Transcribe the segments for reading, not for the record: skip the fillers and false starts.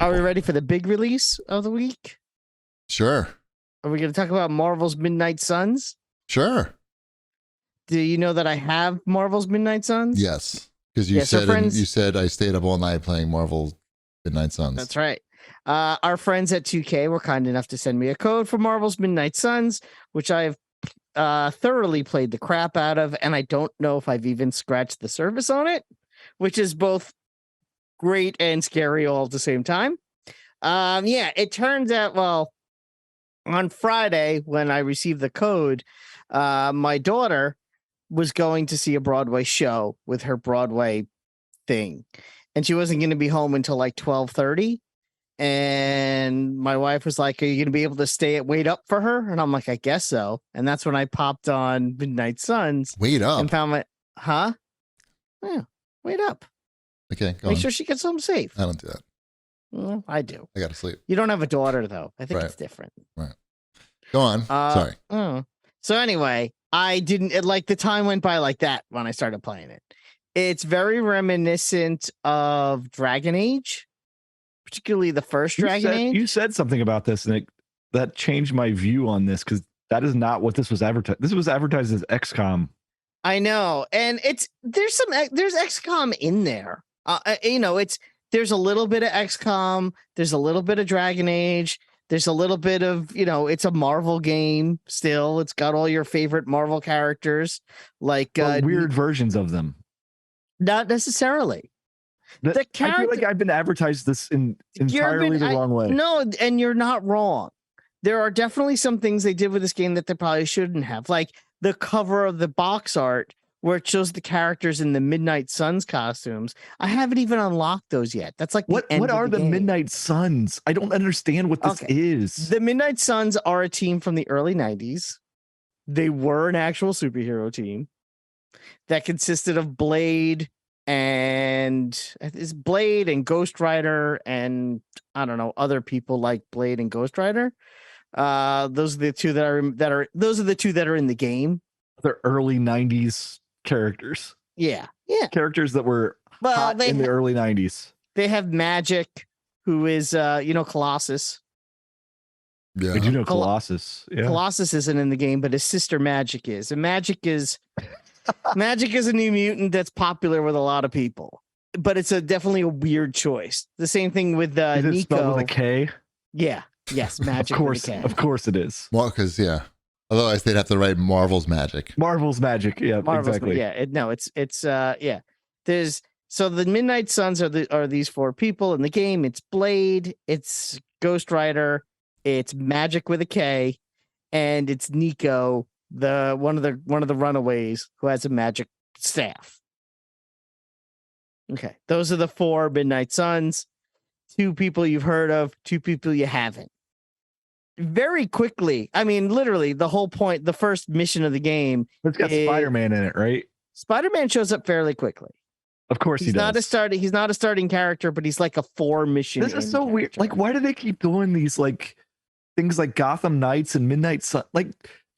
people. Are we ready for the big release of the week? Sure. Are we going to talk about Marvel's Midnight Suns? Sure. Do you know that I have Marvel's Midnight Suns? Yes, because you said I stayed up all night playing Marvel Midnight Suns. That's right. Our friends at 2K were kind enough to send me a code for Marvel's Midnight Suns, which I've thoroughly played the crap out of, and I don't know if I've even scratched the surface on it, which is both great and scary all at the same time. It turns out, well, on Friday when I received the code, my daughter was going to see a Broadway show with her Broadway thing, and she wasn't going to be home until like 12:30. And my wife was like, "Are you going to be able to wait up for her?" And I'm like, "I guess so." And that's when I popped on Midnight Suns. Wait up. And found yeah, wait up. Okay, Make sure she gets home safe. I don't do that. Well, I do. I got to sleep. You don't have a daughter, though. I think it's different. Right. Go on. Sorry. So anyway, I didn't like the time went by like that when I started playing it. It's very reminiscent of Dragon Age, particularly the first Dragon Age. You said something about this, and that changed my view on this because that is not what this was advertised. This was advertised as XCOM. I know, and there's XCOM in there. There's a little bit of XCOM. There's a little bit of Dragon Age. There's a little bit of, it's a Marvel game still. It's got all your favorite Marvel characters, like weird versions of them. Not necessarily. I feel like I've been advertised this entirely the wrong way. No, and you're not wrong. There are definitely some things they did with this game that they probably shouldn't have, like the cover of the box art where it shows the characters in the Midnight Suns costumes. I haven't even unlocked those yet. That's like what are the Midnight Suns? I don't understand what this is. The Midnight Suns are a team from the early 90s. They were an actual superhero team that consisted of Blade and Ghost Rider and I don't know, other people like Blade and Ghost Rider. Those are the two that are in the game. They're early 90s characters. Yeah. Characters that were hot in the early 90s. They have Magic, who is Colossus. Yeah. I do know Colossus. Yeah. Colossus isn't in the game, but his sister Magic is. And Magic is a new mutant that's popular with a lot of people. But it's definitely a weird choice. The same thing with is it Nico. Spelled with a K? Yeah. Yes, Magic. Of course it is. Well, because otherwise they'd have to write Marvel's Magic. Marvel's Magic. Yeah, exactly. Yeah. So the Midnight Suns are these four people in the game. It's Blade, it's Ghost Rider, it's Magic with a K, and it's Nico, one of the runaways who has a magic staff. Okay, those are the four Midnight Suns. 2 people you've heard of, 2 people you haven't. Very quickly, I mean, literally, the whole point, the first mission of the game. It's got Spider-Man in it, right? Spider-Man shows up fairly quickly. Of course he does. He's not a starting character, but he's like a 4 mission. This is so weird. Like, why do they keep doing these like things like Gotham Knights and Midnight Sun? Like,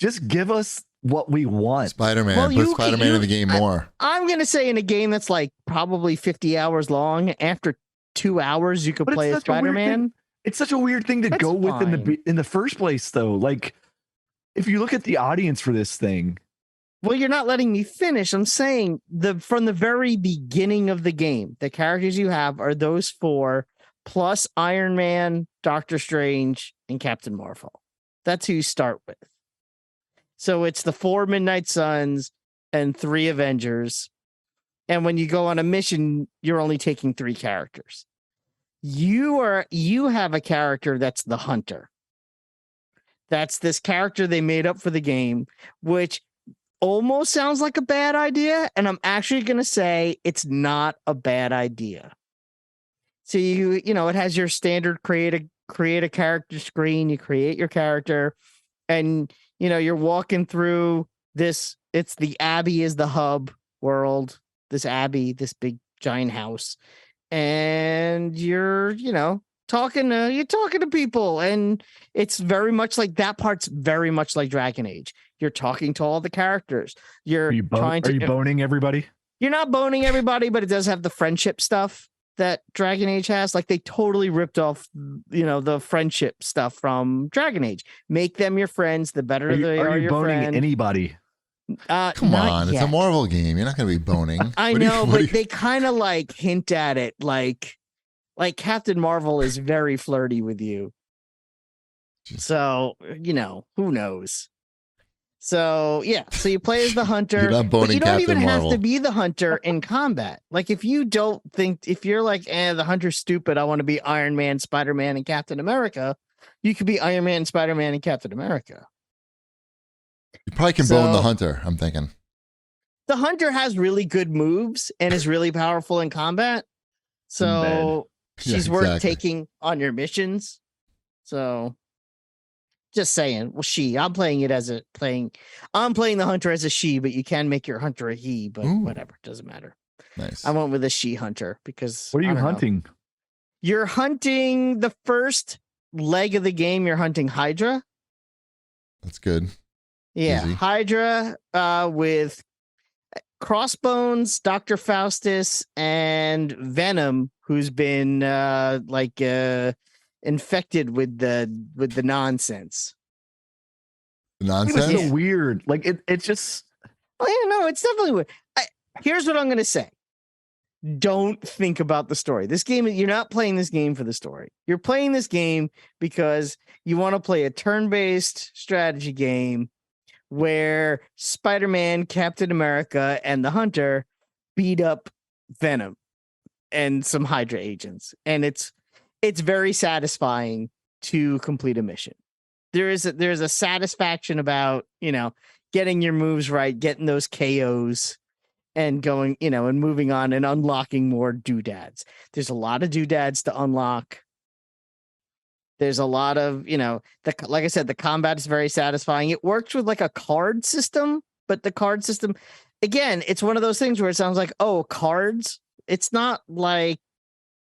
just give us what we want. Spider-Man. Well, put Spider-Man in the game more. I'm gonna say in a game that's like probably 50 hours long, after 2 hours you could play as Spider-Man. It's such a weird thing to go with in the first place, though. Like, if you look at the audience for this thing. Well, you're not letting me finish. I'm saying from the very beginning of the game, the characters you have are those 4 plus Iron Man, Doctor Strange, and Captain Marvel. That's who you start with. So it's the 4 Midnight Suns and 3 Avengers. And when you go on a mission, you're only taking 3 characters. You have a character that's the Hunter. That's this character they made up for the game, which almost sounds like a bad idea. And I'm actually going to say it's not a bad idea. So it has your standard create a character screen. You create your character and, you're walking through this. It's the Abbey is the hub world. This Abbey, this big giant house. And you're talking to people, and it's very much like that part's very much like Dragon Age. You're talking to all the characters. Are you boning everybody? You're not boning everybody, but it does have the friendship stuff. that Dragon Age has. Like they totally ripped off, the friendship stuff from Dragon Age. Make them your friends. The better they are your boning friend. anybody? Come on, yet. it's a Marvel game. You're not going to be boning. I know, but they kind of like hint at it, like Captain Marvel is very flirty with you. So who knows? So yeah, so you play as the hunter, You're not boning but you don't Captain even Marvel. have to be the hunter in combat. Like if you're like, the hunter's stupid, I want to be Iron Man, Spider-Man, and Captain America, you could be Iron Man, Spider-Man, and Captain America. You probably can bone the hunter, I'm thinking. The hunter has really good moves and is really powerful in combat. So she's worth taking on your missions. So just saying. Well, I'm playing the hunter as a she, but you can make your hunter a he, but whatever, doesn't matter. Nice. I went with a she hunter because what are you hunting? You're hunting the first leg of the game, you're hunting Hydra. That's good. Yeah, easy. Hydra with Crossbones, Dr. Faustus, and Venom, who's been infected with the nonsense. The nonsense? It's so weird. Like it's just. Oh yeah, no, it's definitely weird. Here's what I'm gonna say. Don't think about the story. This game, you're not playing this game for the story. You're playing this game because you want to play a turn-based strategy game where Spider-Man, Captain America, and the Hunter beat up Venom and some Hydra agents. And it's very satisfying to complete a mission. There's a satisfaction about, getting your moves right, getting those KOs and going, and moving on and unlocking more doodads. There's a lot of doodads to unlock. There's a lot of, like I said, the combat is very satisfying. It works with like a card system, but the card system, again, it's one of those things where it sounds like, oh, cards. It's not like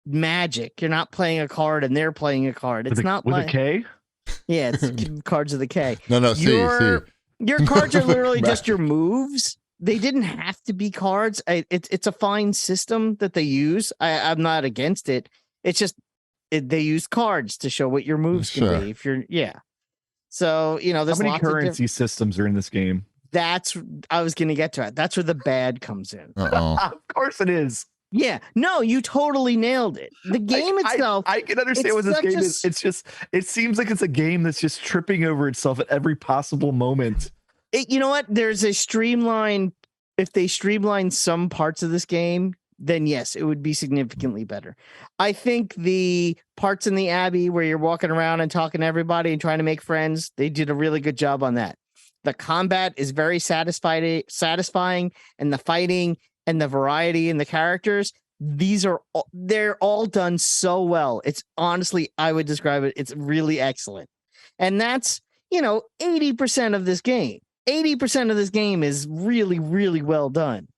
Magic. You're not playing a card and they're playing a card. It's not with like a K. Yeah, it's cards of the K. No, your cards are literally just your moves. They didn't have to be cards. It's a fine system that they use. I'm not against it. It's just they use cards to show what your moves can be. If you're so there's how many currency systems are in this game? I was gonna get to it. That's where the bad comes in. Of course it is. Yeah, no, you totally nailed it. The game itself, I can understand what this game is. It's just, it seems like it's a game that's just tripping over itself at every possible moment. You know what? There's a streamline. If they streamline some parts of this game, then yes, it would be significantly better. I think the parts in the Abbey where you're walking around and talking to everybody and trying to make friends, they did a really good job on that. The combat is very satisfying, and the fighting and the variety in the characters, they're all done so well. It's honestly, I would describe it, it's really excellent. And that's, 80% of this game. 80% of this game is really, really well done.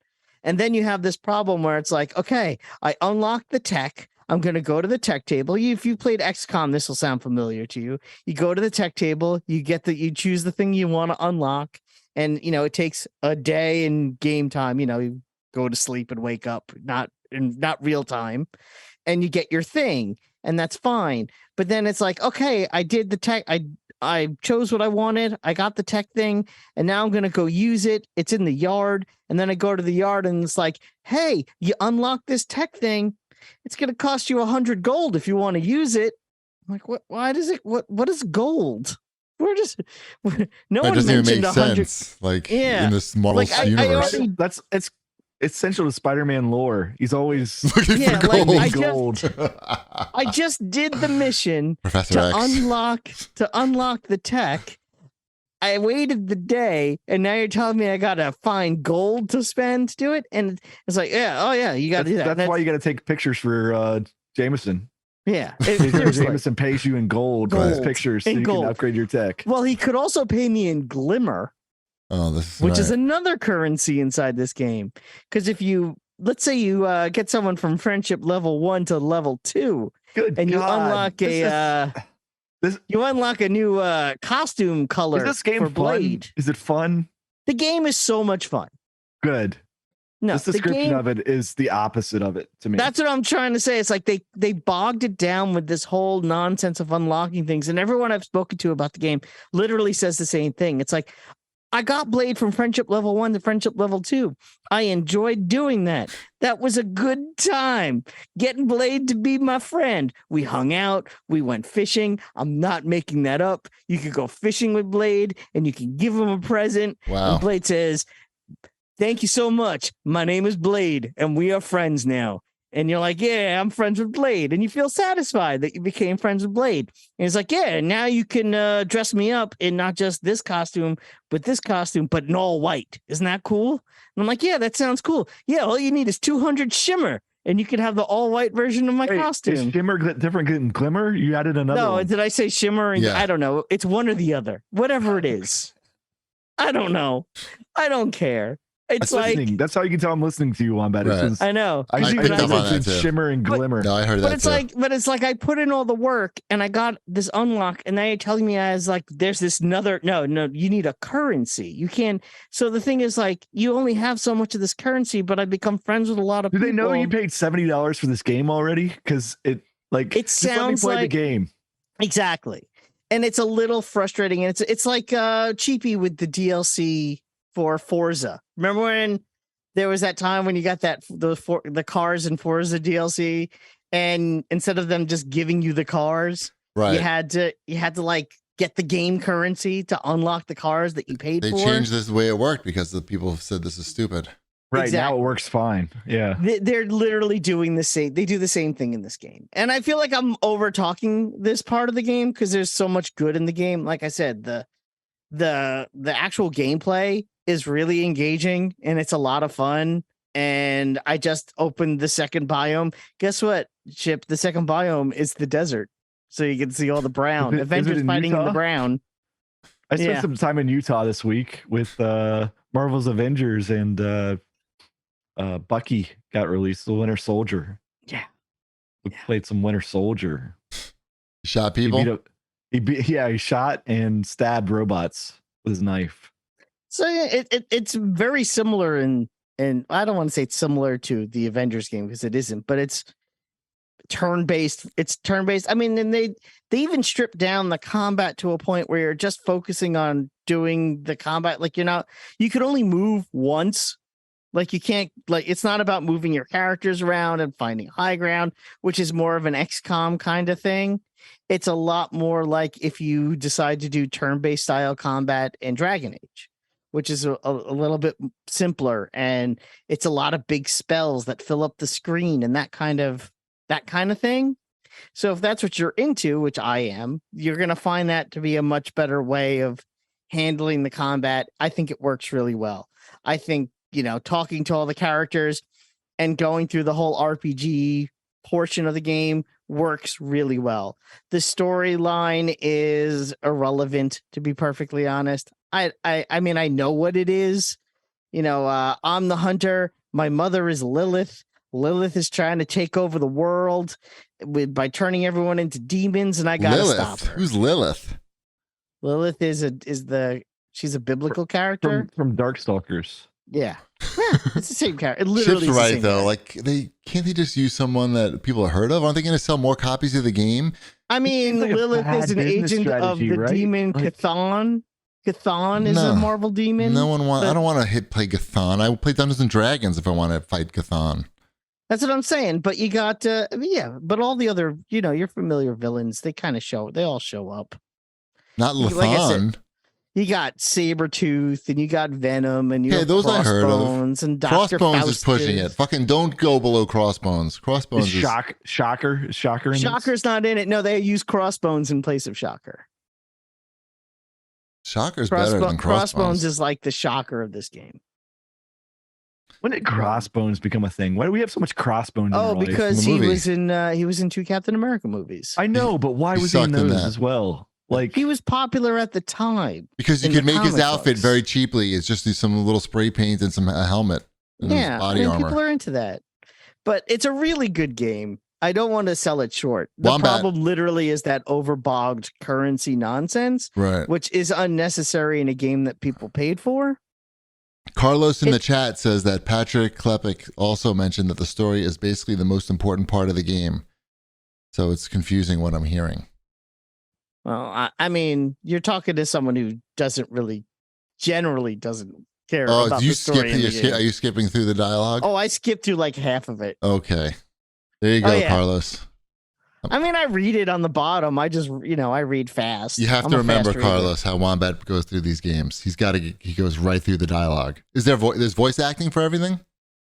And then you have this problem where it's like, okay, I unlock the tech. I'm going to go to the tech table. If you played XCOM, this will sound familiar to you. You go to the tech table, you choose the thing you want to unlock. And, it takes a day in game time, you go to sleep and wake up, not real time, and you get your thing, and that's fine. But then it's like, okay, I did the tech. I chose what I wanted. I got the tech thing, and now I'm going to go use it. It's in the yard. And then I go to the yard and it's like, hey, you unlock this tech thing. It's going to cost you 100 gold if you want to use it. I'm like, what? Why does it? What is gold? We're just no one doesn't even mentioned make 100. sense. Like in this Marvel universe. That's essential to Spider-Man lore. He's always looking for gold. Gold. I just did the mission Professor to X. unlock the tech. I waited the day, and now you're telling me I gotta find gold to spend to do it. And it's like, you gotta do that. That's why you gotta take pictures for Jameson. Yeah, Jameson pays you in gold for his pictures, so you can upgrade your tech. Well, he could also pay me in glimmer. Which is another currency inside this game. Because if let's say you get someone from friendship level 1 to level 2, you unlock a new costume color. Is this game for fun? Blade. Is it fun? The game is so much fun. Good. No, this description of it is the opposite of it to me. That's what I'm trying to say. It's like they bogged it down with this whole nonsense of unlocking things, and everyone I've spoken to about the game literally says the same thing. It's like, I got Blade from friendship level 1 to friendship level 2. I enjoyed doing that. That was a good time. Getting Blade to be my friend. We hung out. We went fishing. I'm not making that up. You could go fishing with Blade, and you can give him a present. Wow. And Blade says, "Thank you so much. My name is Blade, and we are friends now." And you're like, "Yeah, I'm friends with Blade." And you feel satisfied that you became friends with Blade. And it's like, "Yeah, now you can dress me up in not just this costume, but this costume, but in all white. Isn't that cool?" And I'm like, "Yeah, that sounds cool. Yeah, all you need is 200 shimmer, and you can have the all white version of my costume." Is shimmer different than glimmer? You added another No, one. did I say shimmer? And Yeah. I don't know. It's one or the other. Whatever it is. I don't know. I don't care. It's like, that's how you can tell I'm listening to you, Wombat. Right. I know. I picked up on that too. shimmer and glimmer. No, I heard that too. But it's like I put in all the work and I got this unlock, and now you're telling me I was like, there's this another. No, you need a currency. You can't. So the thing is, like, you only have so much of this currency, but I become friends with a lot of Do people. they know you paid $70 for this game already? Because it just let me sounds play like the game. Exactly. And it's a little frustrating, and it's like cheapy with the DLC for Forza. Remember when there was that time when you got the cars in Forza DLC, and instead of them just giving you the cars, Right. you had to like get the game currency to unlock the cars that you paid for. They changed this way it worked because the people said this is stupid. Right. Exactly. Now it works fine. Yeah. They're literally doing the same. They do the same thing in this game. And I feel like I'm over talking this part of the game because there's so much good in the game. Like I said, the actual gameplay is really engaging and it's a lot of fun. And I just opened the second biome. Guess what, Chip? The second biome is the desert. So you can see all the brown. Avengers fighting Utah? in the brown. I spent some time in Utah this week with Marvel's Avengers, and Bucky got released, the Winter Soldier. Yeah. We played some Winter Soldier. Shot people? He shot and stabbed robots with his knife. So it's very similar and I don't want to say it's similar to the Avengers game because it isn't, but it's turn-based. It's turn-based. I mean, and they even stripped down the combat to a point where you're just focusing on doing the combat. Like you could only move once. Like you can't, like, it's not about moving your characters around and finding high ground, which is more of an XCOM kind of thing. It's a lot more like if you decide to do turn-based style combat in Dragon Age, which is a little bit simpler, and it's a lot of big spells that fill up the screen and that kind of thing. So if that's what you're into, which I am, you're going to find that to be a much better way of handling the combat. I think it works really well. I think, talking to all the characters and going through the whole RPG portion of the game works really well. The storyline is irrelevant, to be perfectly honest. I mean, I know what it is. I'm the hunter. My mother is Lilith. Lilith is trying to take over the world by turning everyone into demons, and I gotta stop her. Who's Lilith? Lilith she's a biblical character from Darkstalkers. Yeah, it's the same character. It literally Chip's is the right same though. character. Like can't they just use someone that people have heard of? Aren't they going to sell more copies of the game? I mean, like Lilith is an agent of the demon Chthon. Chthon is a Marvel demon. No one wants. I don't want to play Chthon. I will play Dungeons and Dragons if I want to fight Chthon. That's what I'm saying. But you got, but all the other, your familiar villains, they all show up. Not Lithon. You got Sabretooth and you got Venom and you have those I heard of. Crossbones and Dr. Crossbones Faustus. is pushing it. Fucking don't go below Crossbones. Crossbones is Shocker. Shocker's not in it. No, they use Crossbones in place of Shocker. Shocker's better than Crossbones is like the Shocker of this game. When did Crossbones become a thing? Why do we have so much Crossbones? Oh, because he was in 2 Captain America movies. I know, but why was he in those as well? Like, he was popular at the time because you could make his outfit very cheaply. It's just some little spray paint and some helmet. And body armor. People are into that. But it's a really good game. I don't want to sell it short. The Wombat. problem literally is that overbogged currency nonsense, right? Which is unnecessary in a game that people paid for. Carlos in the chat says that Patrick Klepek also mentioned that the story is basically the most important part of the game. So it's confusing what I'm hearing. Well, I mean, you're talking to someone who generally doesn't care about the story. Are you skipping through the dialogue? Oh, I skipped through like half of it. Okay. There you go, yeah. Carlos. I mean, I read it on the bottom. I just, I read fast. You have to remember, Carlos, how Wombat goes through these games. He goes right through the dialogue. Is there there's voice acting for everything?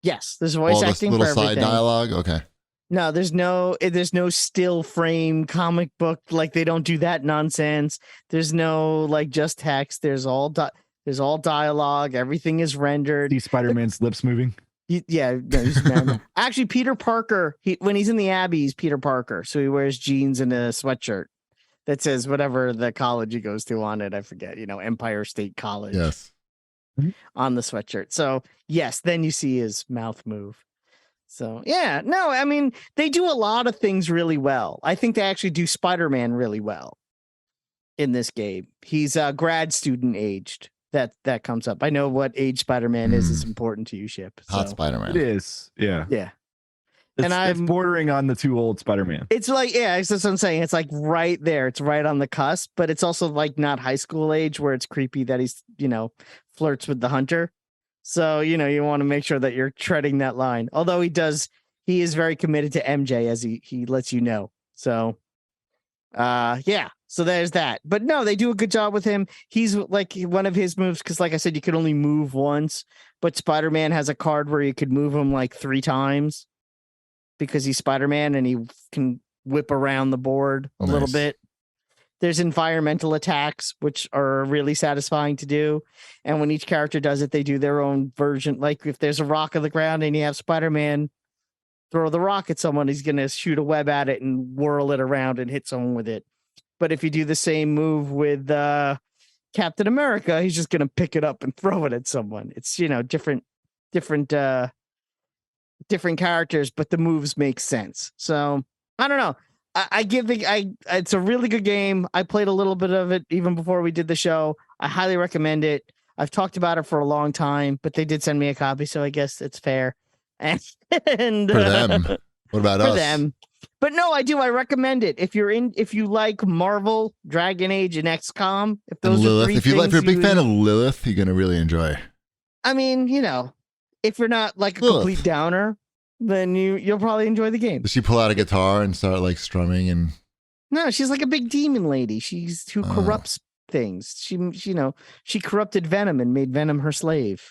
Yes, there's voice acting for everything. Little side dialogue? Okay. No, there's no still frame comic book. Like, they don't do that nonsense. There's no like just text. There's all dialogue. Everything is rendered. See Spider-Man's lips moving. No, actually, Peter Parker. When he's in the Abbey, he's Peter Parker. So he wears jeans and a sweatshirt that says whatever the college he goes to on it. I forget. Empire State College. Yes. On the sweatshirt. So yes, then you see his mouth move. So yeah, no, I mean, they do a lot of things really well. I think they actually do Spider-Man really well in this game. He's grad student aged. That comes up. I know what age Spider-Man is. It's important to you, Ship. So. Hot Spider-Man. It is. Yeah. Yeah. It's bordering on the too old Spider-Man. It's like, that's what I'm saying. It's like right there. It's right on the cusp, but it's also like not high school age where it's creepy that he's, flirts with the hunter. So, you want to make sure that you're treading that line. Although he is very committed to MJ, as he lets you know. So, yeah. So there's that. But no, they do a good job with him. He's like one of his moves, because like I said, you could only move once, but Spider-Man has a card where you could move him like 3 times because he's Spider-Man and he can whip around the board a little bit. There's environmental attacks, which are really satisfying to do. And when each character does it, they do their own version. Like if there's a rock on the ground and you have Spider-Man throw the rock at someone, he's going to shoot a web at it and whirl it around and hit someone with it. But if you do the same move with Captain America, he's just going to pick it up and throw it at someone. It's, different characters, but the moves make sense. So I don't know. It's a really good game. I played a little bit of it even before we did the show. I highly recommend it. I've talked about it for a long time, but they did send me a copy, so I guess it's fair. And for them. What about us? For them. But no, I do. I recommend it. If you like Marvel, Dragon Age, and XCOM, if those are three if you're a big fan of Lilith, you're gonna really enjoy. I mean, if you're not like a complete downer, then you'll probably enjoy the game. Does she pull out a guitar and start like strumming and? No, she's like a big demon lady. Who corrupts things. She corrupted Venom and made Venom her slave.